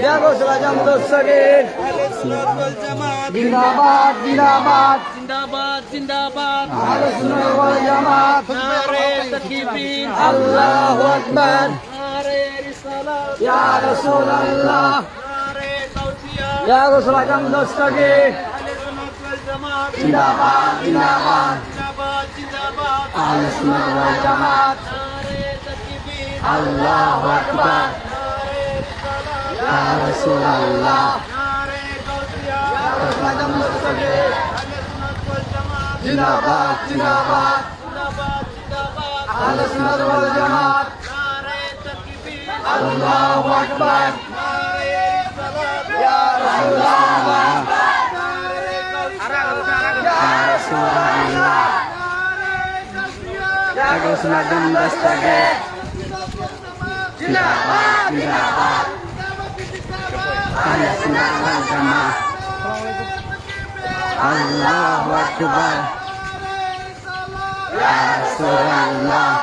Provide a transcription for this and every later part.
Ya Gausul Azam Dostagir. Zindabad, Zindabad, Zindabad, Zindabad. Ahlus Sunnah wal Jamaat. Nare Takbir. Allahu Akbar. Nare Risalat. Ya Rasulullah. Nare Gausiyah. Ya Gausul Azam Dostagir. Ahlus Sunnah wal Jamaat. Zindabad, Zindabad, Zindabad, Zindabad. Ahlus Sunnah wal Jamaat. Nare Takbir. Allahu Akbar. Nare Risalat. Ya Rasulullah. Nare Gausiyah. Ya Gausul Azam Dostagir. Ahlus Sunnah wal Jamaat. Zindabad, Zindabad, Zindabad, Zindabad. Ahlus Sunnah wal Jamaat. Nare Takbir. Allahu Akbar. Nare Risalat. Ya Rasulullah. Nare Gausiyah. Ya Rasulullah. Ya Gausul Azam Dostagir. Zindabad, Zindabad, Ahlus Sunnah wal Jamaat. Allahu Akbar. Ya Rasulullah.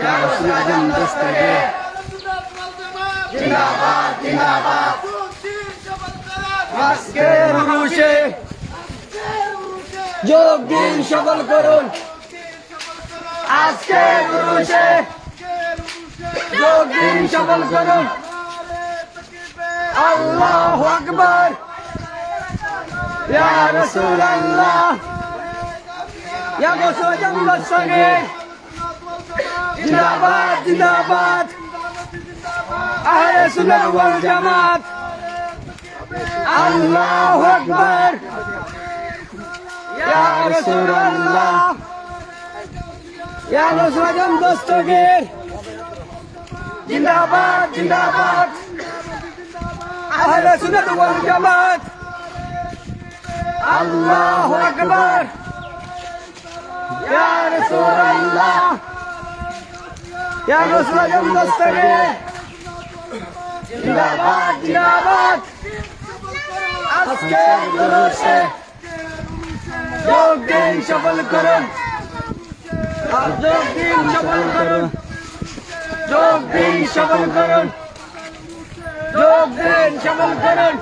Ya Gausul Azam Dostagir. Zindabad, Zindabad. আজকের উরুষে যোগ দিন সফল করুন। আজকের উরুষে যোগ দিন সফল করুন। আল্লাহু আকবার। ইয়া রাসূলুল্লাহ। ইয়া গৌসুল আজম দস্তগীর। জিন্দাবাদ, জিন্দাবাদ। আহলে সুন্নাত ওয়াল জামাত। আল্লাহু আকবার। ইয়া রাসূলুল্লাহ। ইয়া গৌসুল আজম দস্তগীর। জিন্দাবাদ, জিন্দাবাদ। আহলে সুন্নাত ওয়াল জামাত। আল্লাহু আকবার। ইয়া রাসূলুল্লাহ। ইয়া গৌসুল আজম দস্তগীর। জিন্দাবাদ, জিন্দাবাদ। আজকের উরুষে যোগ দিন সফল করুন। যোগ দিন সফল করুন। যোগ দিন সফল করুন। যোগ দিন সফল করুন।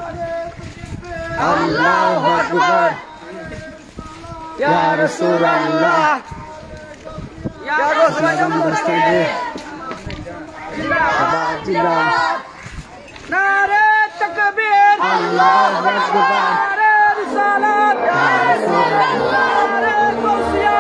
আল্লাহু আকবার। ইয়া রাসূলুল্লাহ। ইয়া গৌসুল আজম দস্তগীর। জিন্দাবাদ, জিন্দাবাদ। নারে তাকবীর। আল্লাহু আকবার। নারে রিসালাত। ইয়া রাসূলুল্লাহ। নারে গাউসিয়াহ।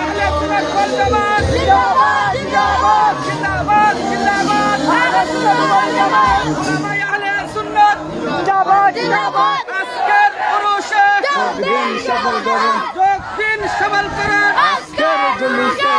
আহলে সুন্নাত ওয়াল জামাত। জিন্দাবাদ, জিন্দাবাদ, জিন্দাবাদ, জিন্দাবাদ। আহলে সুন্নাত ওয়াল জামাত। উলামায়ে আহলে সুন্নাত। জিন্দাবাদ, জিন্দাবাদ। আজকের উরুষে যোগ দিন সফল করুন। যোগ দিন সফল করুন। আজকের জুলুসে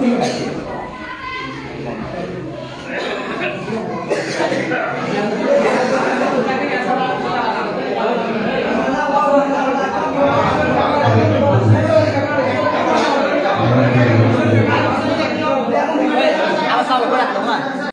Thank you.